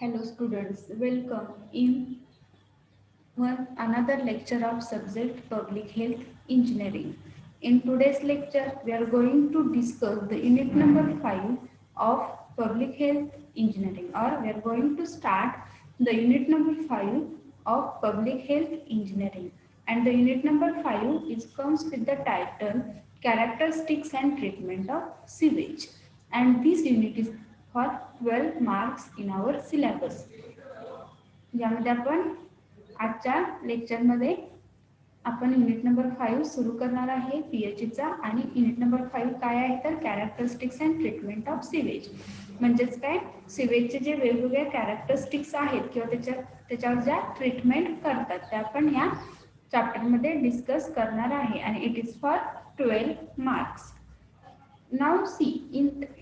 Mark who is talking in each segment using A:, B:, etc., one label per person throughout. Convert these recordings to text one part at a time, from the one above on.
A: Hello students, welcome in one another lecture of subject Public Health Engineering. In today's lecture, we are going to discuss the unit number 5 of Public Health Engineering, or we are going to start the unit number 5 of Public Health Engineering. And the unit number 5 is comes with the title Characteristics and Treatment of Sewage. And this unit is for 12 marks in our syllabus. यामध्ये आपण आजच्या लेक्चरमध्ये आपण unit number 5 सुरू करणार आहे पीएचईचा. आणि unit number 5 काय आहे तर characteristics and treatment of sewage. म्हणजेच काय, सिवेजचे जे वेगवेगळे कॅरेक्टरिस्टिक्स आहेत किंवा त्याच्यावर ज्या ट्रीटमेंट करतात त्या आपण या चॅप्टरमध्ये डिस्कस करणार आहे. आणि it is for 12 marks. Now see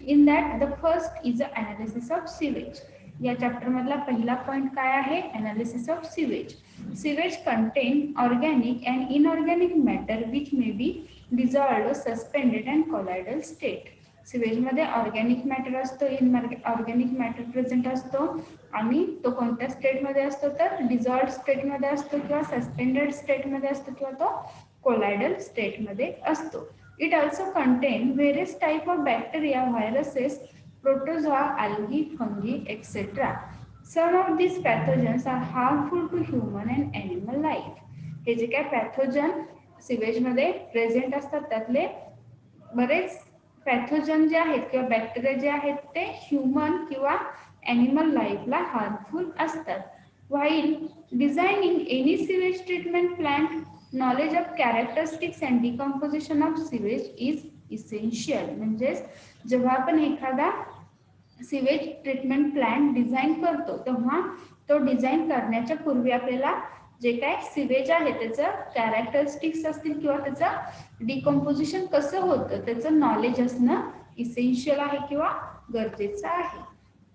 A: in that the first is a analysis of sewage. या चॅप्टर मधला पहिला पॉइंट काय आहे, analysis of sewage. Sewage contain organic and inorganic matter which may be dissolved, suspended and colloidal state. Sewage मध्ये organic matter असतो, inorganic matter present असतो. आणि तो कोणत्या स्टेट मध्ये असतो तर डिझॉल्व्ड स्टेट मध्ये असतो, किंवा सस्पेंडेड स्टेट मध्ये असतो, किंवा तो कोलायडल स्टेट मध्ये असतो. It also contain various type of bacteria, viruses, protozoa, algae, fungi, etc. Some of these pathogens are harmful to human and animal life. हे जे काय पॅथोजन सिवेज मध्ये प्रेझेंट असतात त्यातले बरेच पॅथोजन जे आहेत किंवा बॅक्टेरिया जे आहेत ते ह्युमन किंवा ॲनिमल लाईफला हार्मफुल असतात. While designing any sewage treatment plant, knowledge of characteristics and decomposition of sewage is essential. म्हणजेच जेव्हा आपण एखादा सिवेज ट्रीटमेंट प्लांट डिझाईन करतो तेव्हा तो डिझाईन करण्याच्या पूर्वी आपल्याला जे काय सिवेज आहे त्याचं कॅरेक्टरिस्टिक्स असतील किंवा त्याचं डिकम्पोजिशन कसं होतं त्याचं नॉलेज असणं इसेन्शियल आहे किंवा गरजेचं आहे.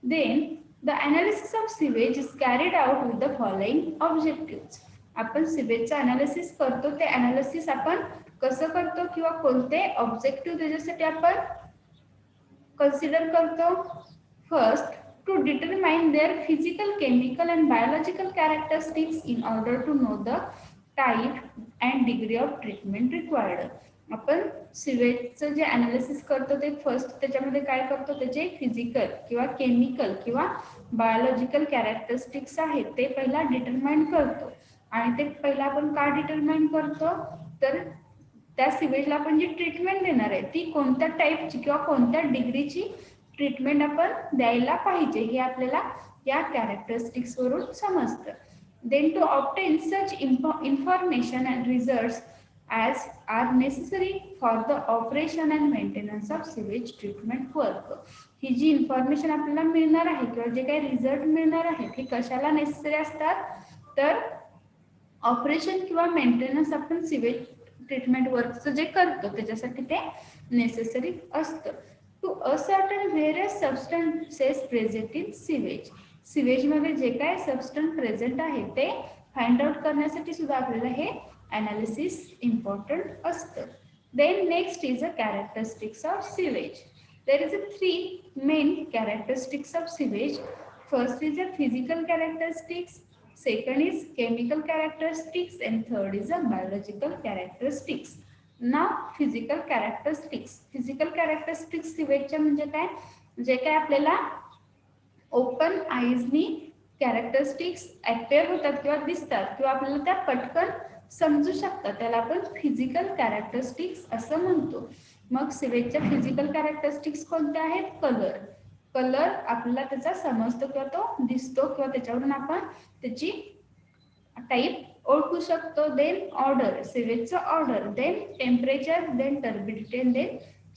A: Then the analysis of sewage is carried out with the following objective. आपण सिवेजचं अनालिसिस करतो, ते अनालिसिस आपण कसं करतो किंवा कोणते ऑब्जेक्टिव्ह त्याच्यासाठी आपण कन्सिडर करतो. First, to determine their physical, chemical and biological characteristics in order to know the type and degree of treatment required. आपण सिवेजचं जे अनालिसिस करतो ते फर्स्ट त्याच्यामध्ये काय करतो, त्याचे फिजिकल किंवा केमिकल किंवा बायोलॉजिकल कॅरेक्टरिस्टिक्स आहेत ते पहिला डिटरमाइन करतो. आणि ते पहिला आपण का डिटरमाइन करतो तर त्या सिवेजला आपण जी ट्रीटमेंट देणार आहे ती कोणत्या टाईपची किंवा कोणत्या डिग्रीची ट्रीटमेंट आपण द्यायला पाहिजे हे आपल्याला या कॅरेक्टरिस्टिक्स वरून समजतं. Then to obtain such information and results as are necessary for the operation and maintenance of sewage treatment work. ही जी इन्फॉर्मेशन आपल्याला मिळणार आहे किंवा जे काही रिझल्ट मिळणार आहे हे कशाला नेसेसरी असतात तर ऑपरेशन किंवा मेंटेनन्स आपण सिवेज ट्रीटमेंट वर्कचं जे करतो त्याच्यासाठी ते नेसेसरी असतं. To ascertain various substances present in sewage. सिवेजमध्ये जे काय सबस्टन्स प्रेझेंट आहे ते फाइंड आउट करण्यासाठी सुद्धा आपल्याला हे अनालिसिस इम्पॉर्टंट असतं. Then next is a characteristics of sewage. There is a 3 main characteristics of sewage. First is a physical characteristics, second is chemical characteristics, and third is a biological characteristics. Now physical characteristics. Physical characteristics सिवेजच्या म्हणजे काय, जे काय आपल्याला open आईजनी characteristics appear होतात किंवा दिसतात किंवा आपल्याला त्या पटकन समजू शकतात त्याला आपण फिजिकल कॅरेक्टरिस्टिक्स असं म्हणतो. मग सिवेजच्या फिजिकल कॅरेक्टरिस्टिक्स कोणत्या आहेत, कलर. कलर आपल्याला त्याचा समजतो किंवा तो दिसतो किंवा त्याच्यावरून आपण त्याची टाईप ओळखू शकतो. देन ऑर्डर, सिवेजचं order. Then temperature, then turbidity, then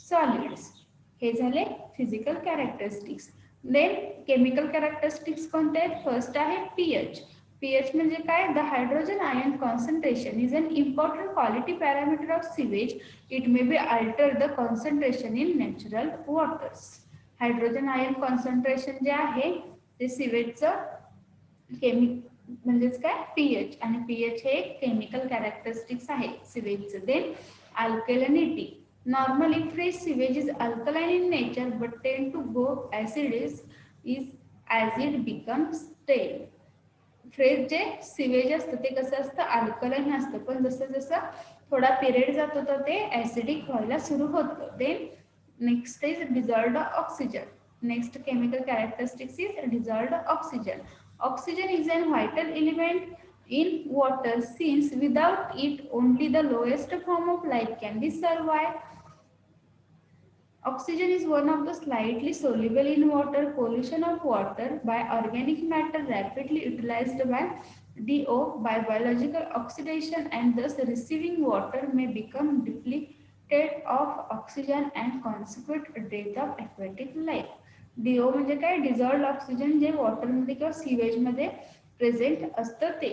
A: solids. हे झाले physical characteristics. Then chemical characteristics कोणते आहेत, फर्स्ट आहे पीएच. पीएच म्हणजे काय, the hydrogen ion concentration is an important quality parameter of sewage. It may be alter the concentration in natural waters. Hydrogen ion concentration जे आहे ते सिवेजचं म्हणजेच काय पीएच. आणि पीएच हे एक केमिकल कॅरेक्टरिस्टिक्स आहे सिवेजचं. Then alkalinity. Normally fresh sewage is alkaline in nature but tend to go acid is as it becomes stale. Fresh जे सिवेज असतं ते कसं असतं अल्कलाईन असतं, पण जसं जसं थोडा पिरियड जातो तर ते ऍसिडिक व्हायला सुरू होतं. Then next is dissolved oxygen. Next chemical characteristics is dissolved oxygen. Oxygen is a vital element in water since without it only the lowest form of life can be survived. Oxygen is one of the slightly soluble in water. Pollution of water by organic matter rapidly utilized by DO by biological oxidation and thus receiving water may become depleted of oxygen and consequent death of aquatic life. DO म्हणजे काय डिझॉल्व्ड oxygen जे वॉटरमध्ये किंवा सिवेजमध्ये present असतं ते.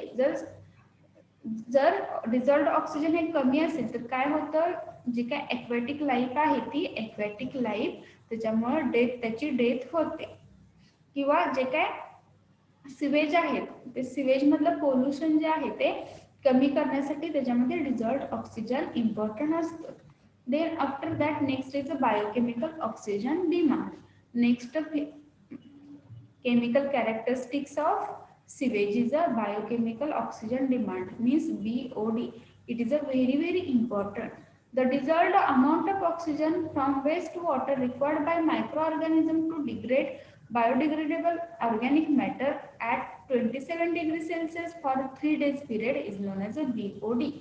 A: जर डिझॉल्व्ड oxygen हे कमी असेल तर काय होतं, जी काय एक्वॅटिक लाईफ आहे ती एक्वॅटिक लाईफ त्याच्यामुळे त्याची डेथ होते. किंवा जे काय सिवेज आहेत ते सिवेज मधलं पोल्युशन जे आहे ते कमी करण्यासाठी त्याच्यामध्ये डिझॉल्व्ड ऑक्सिजन इम्पॉर्टंट असतं. Then after that next is a biochemical oxygen demand. Next chemical characteristics of sewage is a biochemical oxygen demand, means BOD. It is a very important. The dissolved amount of oxygen from wastewater required by microorganism to degrade biodegradable organic matter at 27 degrees Celsius for 3 days period is known as a BOD.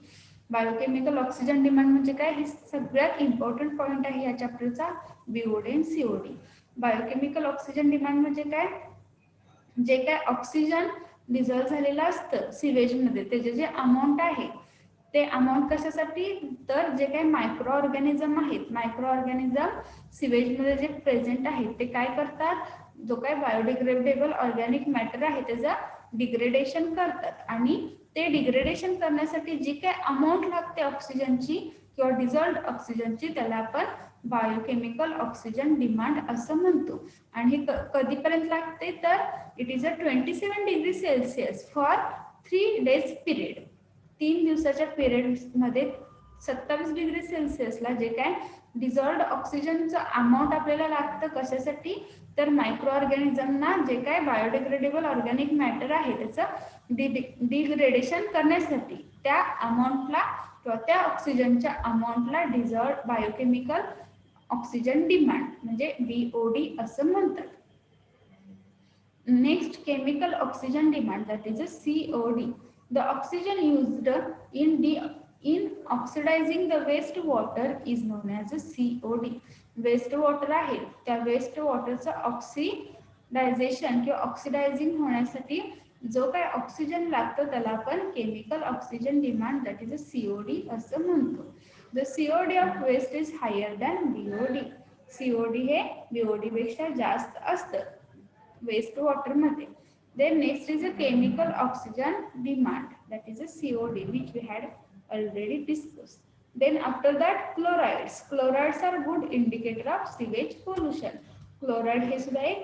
A: Biochemical oxygen demand म्हणजे काय, हे सगळ्यात important point आहे या चॅप्टरचा, BOD आणि COD. Biochemical oxygen demand म्हणजे काय, जे काय ऑक्सिजन डिझॉल्व्ह झालेलं असतं सिवेजमध्ये त्याचे जे अमाऊंट आहे ते अमाऊंट कशासाठी, तर जे काही मायक्रो ऑर्गॅनिझम आहेत, मायक्रो ऑर्गॅनिझम सिवेजमध्ये जे प्रेझेंट आहेत ते काय करतात, जो काय बायोडिग्रेडेबल ऑर्गॅनिक मॅटर आहे त्याचं डिग्रेडेशन करतात आणि ते डिग्रेडेशन करण्यासाठी जी काय अमाऊंट लागते ऑक्सिजनची किंवा डिझॉल्व्ड ऑक्सिजनची त्याला आपण बायोकेमिकल ऑक्सिजन डिमांड असं म्हणतो. आणि हे कधीपर्यंत लागते, तर it is a 27 degree Celsius for 3 days period. 3 दिवसाच्या पिरियड मध्ये 27 डिग्री सेल्सिअसला जे काय डिझॉल्व्ड ऑक्सिजनचं अमाऊंट आपल्याला लागतं कशासाठी, तर मायक्रो ऑर्गॅनिझमना जे काय बायोडिग्रेडेबल ऑर्गॅनिक मॅटर आहे त्याचं डिग्रेडेशन करण्यासाठी त्या अमाऊंटला किंवा त्या ऑक्सिजनच्या अमाऊंटला डिझॉल्व्ड बायोकेमिकल ऑक्सिजन डिमांड म्हणजे बीओडी असं म्हणतात. Next chemical oxygen demand, that is a COD. The oxygen used in oxidizing the waste water is known as a COD. Waste water आहे त्या वेस्ट वॉटरचं ऑक्सिडायझेशन किंवा ऑक्सिडायझिंग होण्यासाठी जो काय ऑक्सिजन लागतं त्याला आपण chemical oxygen demand, that is a COD असं म्हणतो. The COD of waste is higher than BOD. COD हे बीओडी पेक्षा जास्त असतं वेस्ट वॉटर मध्ये. Then next is a chemical oxygen demand, that is a COD, which we had already discussed. Then after that chlorides. Chlorides are good indicator of sewage pollution. Chloride हे सुद्धा एक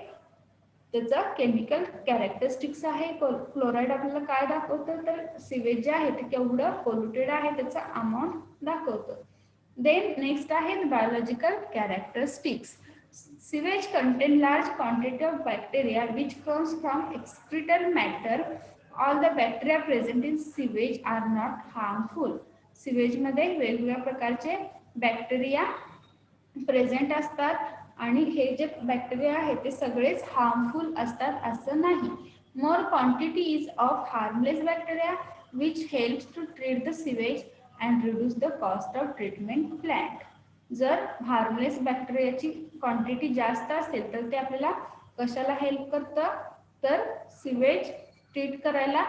A: त्याचा chemical characteristics आहे. Chloride आपल्याला काय दाखवतं, तर sewage जे आहे ते केवढं पोल्युटेड आहे त्याचा अमाऊंट दाखवतं. देन नेक्स्ट आहे biological characteristics. Sewage contain large quantity of bacteria which comes from excretal matter. All the bacteria present in sewage are not harmful. Sewage मध्ये वेगवेगळ्या प्रकारचे बॅक्टेरिया प्रेझेंट असतात आणि हे जे बॅक्टेरिया आहेत ते सगळेच हार्मफुल असतात असं नाही. More quantity is of harmless bacteria which helps to treat the sewage and reduce the cost of treatment plant. जर हार्मलेस बॅक्टेरियाची क्वांटिटी जास्त असेल तर ते आपल्याला कशाला हेल्प करतं, तर सिवेज ट्रीट करायला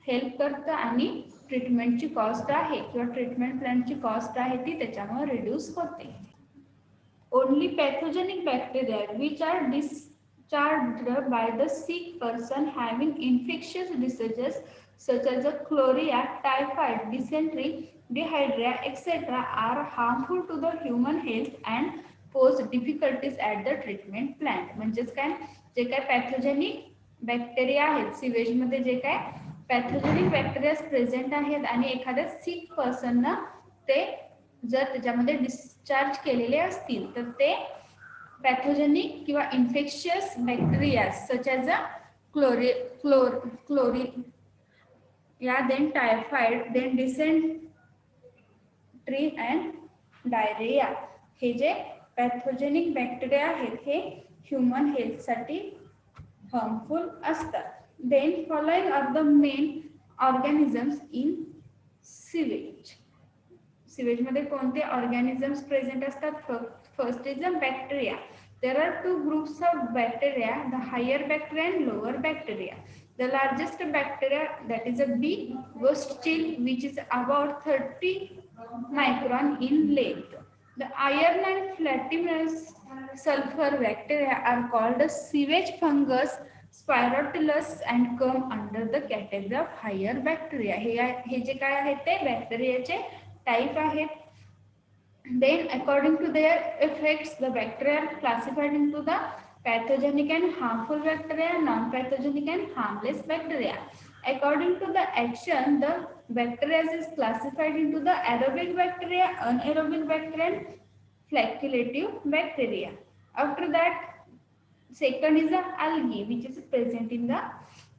A: हेल्प करतं आणि ट्रीटमेंटची कॉस्ट आहे किंवा ट्रीटमेंट प्लांटची कॉस्ट आहे ती त्याच्यामुळे रिड्यूस होते. Only pathogenic bacteria which are discharged by the sick person having infectious diseases such as cholera, typhoid, dysentery, dehydria, etc. are harmful to the human health and pose difficulties at the treatment plant. म्हणजेच काय, जे काय pathogenic bacteria आहेत सिवेजमध्ये, जे काय pathogenic bacteria present आहेत आणि एखाद्या सिक पर्सनना ते जर त्याच्यामध्ये डिस्चार्ज केलेले असतील तर ते pathogenic किंवा infectious bacteria such as a chlorine, yeah, then typhoid, then dysentery and diarrhea. हे जे पॅथोजेनिक बॅक्टेरिया आहेत हे ह्यूमन हेल्थसाठी harmful असतात. Then following are the main organisms in sewage. Sewage मध्ये कोणते ऑर्गॅनिझम्स प्रेझेंट असतात? First is a bacteria. There are two groups of bacteria, the higher bacteria and lower bacteria. The largest bacteria, that is a B, Wurschill, which is about 30 micron in length. The iron and platinum sulfur bacteria are called sewage fungus, Spirotulus, and come under the category of higher bacteria. हे जे काय आहेत ते बॅक्टेरियाचे type आहेत. Then according to their effects, the bacteria are classified into the pathogenic and harmful bacteria, non-pathogenic and harmless bacteria. According to the action, the bacteria is classified into the aerobic bacteria, anaerobic bacteria, and facultative bacteria. After that, second is the algae, which is present in the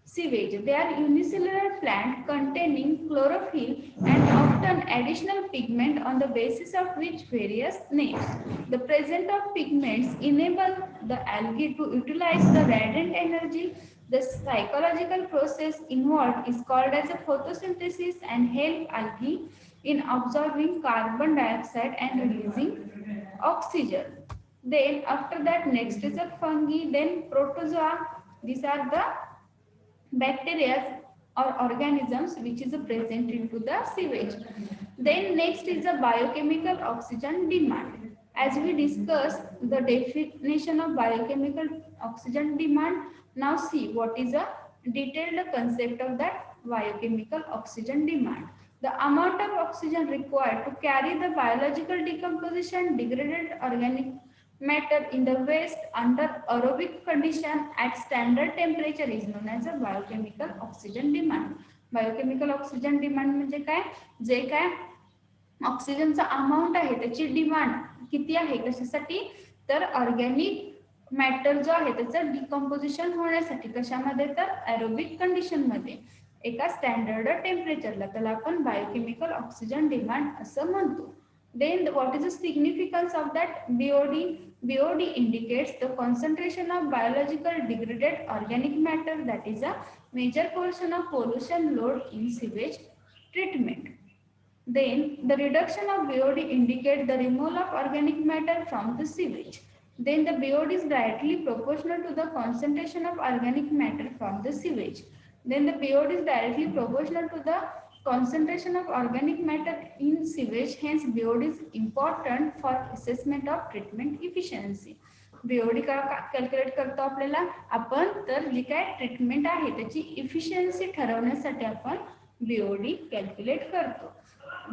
A: sewage. They are unicellular plant containing chlorophyll and often additional pigment on the basis of which various names. The presence of pigments enable the algae to utilize the radiant energy. The psychological process involved is called as a photosynthesis and help algae in absorbing carbon dioxide and releasing oxygen. Then after that, next is a fungi, then protozoa. These are the bacteria or organisms which is present into the sewage. Then next is the biochemical oxygen demand. As we discussed the definition of biochemical oxygen demand, now see what is a detailed concept of that biochemical oxygen demand. The amount of oxygen required to carry the biological decomposition degraded organic matter in the waste under aerobic condition at standard temperature is known as a biochemical oxygen demand. Biochemical oxygen demand म्हणजे काय? जे काय ऑक्सिजनचा amount आहे त्याची demand किती आहे कशासाठी? तर ऑर्गॅनिक मॅटर जो आहे त्याचं डिकम्पोजिशन होण्यासाठी. कशामध्ये? तर एरोबिक कंडिशन मध्ये एका स्टँडर्ड टेम्परेचरला. त्याला आपण बायोकेमिकल ऑक्सिजन डिमांड असं म्हणतो. Then what is the significance of that BOD? BOD indicates the concentration of biological degraded organic matter, that is a major portion of pollution load in sewage treatment. Then the reduction of BOD indicates the removal of organic matter from the sewage. Then the BOD is directly proportional to the concentration of organic matter from the sewage. Then the BOD is directly proportional to the concentration of organic matter in sewage. Hence BOD is important for assessment of treatment efficiency. BOD का calculate करतो आपल्याला आपण? तर जी काय treatment आहे त्याची efficiency ठरवण्यासाठी आपण BOD कॅल्क्युलेट करतो.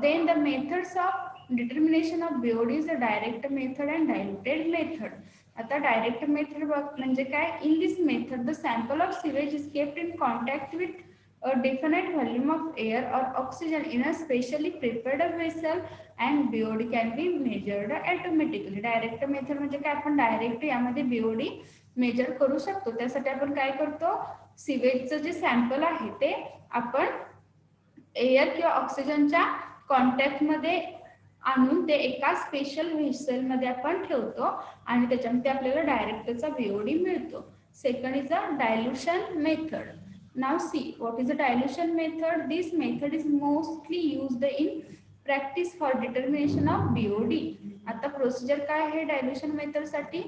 A: Then the methods of determination of BOD is a direct method and diluted method. आता डायरेक्ट मेथड म्हणजे काय? In this method the sample of sewage is kept in contact with a definite volume of air or oxygen in a specially prepared vessel and BOD can be measured automatically. Direct method म्हणजे काय? आपण direct यामध्ये BOD major करू शकतो. त्यासाठी आपण काय करतो? सिवेजचं जे सॅम्पल आहे ते आपण एअर किंवा ऑक्सिजनच्या कॉन्टॅक्ट मध्ये आणून ते एका स्पेशल व्हेसल मध्ये आपण ठेवतो आणि त्याच्यामध्ये आपल्याला डायरेक्ट त्याचा BOD मिळतो. Second is a dilution method. Now see what is the dilution method. This method is mostly used in practice for determination of BOD. आता प्रोसिजर काय आहे डायल्युशन मेथड साठी?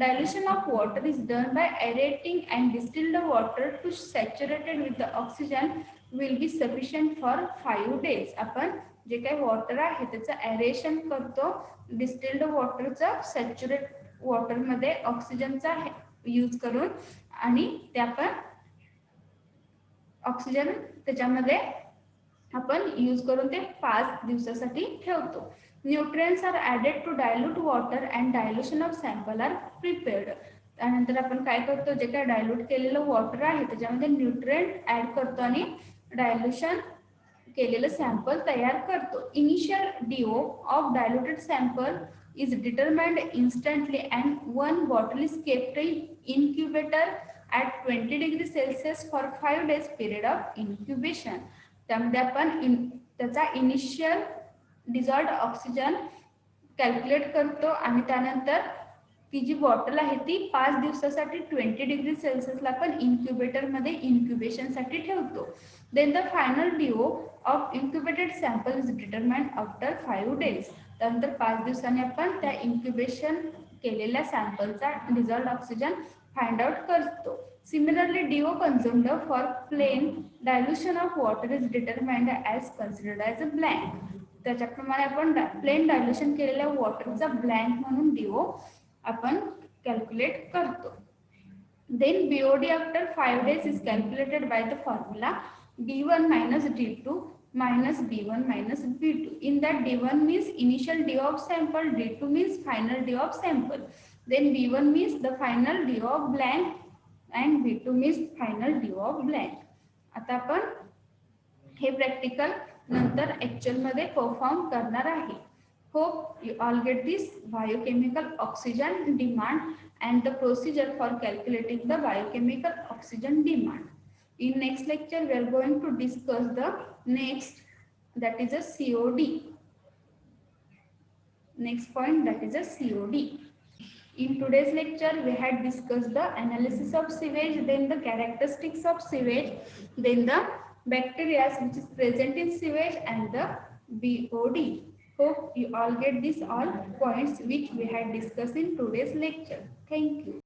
A: Dilution of water is done by aerating and distilled water to saturated with the oxygen will be sufficient for 5 days. आपण जे काही water आहे त्याचं aeration करतो डिस्टिल्ड वॉटरचं सॅच्युरेट वॉटर मध्ये ऑक्सिजनचा यूज करून आणि ते आपण ऑक्सिजन त्याच्यामध्ये आपण यूज करून ते 5 दिवसासाठी ठेवतो. Nutrients are added to dilute water and dilution of sample are prepared. त्यानंतर आपण काय करतो? जे काय डायल्यूट केलेलं वॉटर आहे त्याच्यामध्ये न्यूट्रिएंट ऍड करतो आणि डायल्युशन केलेलं सॅम्पल तयार करतो. Initial DO of diluted sample is determined instantly and one bottle is kept in incubator at 20 degrees Celsius for 5 days period of incubation. त्यामध्ये आपण त्याचा इनिशियल डिझॉल्व्ड ऑक्सिजन कॅल्क्युलेट करतो आणि त्यानंतर ती जी बॉटल आहे ती 5 दिवसासाठी 20 डिग्री सेल्सिअसला आपण इन्क्युबेटरमध्ये इन्क्युबेशनसाठी ठेवतो. Then the final DO of incubated sample is determined after 5 days. त्यानंतर 5 दिवसांनी आपण त्या इन्क्युबेशन केलेल्या सॅम्पलचा डिझॉल्व्ड ऑक्सिजन फाइंड आउट करतो. Similarly, DO consumed for plain dilution of water is determined as considered as a blank. त्याच्याप्रमाणे आपण plain dilution केलेल्या वॉटरचा ब्लँक म्हणून DO आपण कॅल्क्युलेट करतो. Then BOD after 5 days is calculated by the formula D1 minus D2 minus B1 minus B2. In that D1 means initial DO of sample, D2 means final DO of sample. Then B1 means the final DO of blank and B2 means final DO of blank. आता आपण हे practical नंतर actual मध्ये perform करणार आहे. Hope you all get this biochemical oxygen demand and the procedure for calculating the biochemical oxygen demand. In next lecture, we are going to discuss the next, that is a COD. Next point, that is a COD. In today's lecture, we had discussed the analysis of sewage, then the characteristics of sewage, then the bacteria which is present in sewage and the BOD. Hope you all get these all points which we had discussed in today's lecture. Thank you.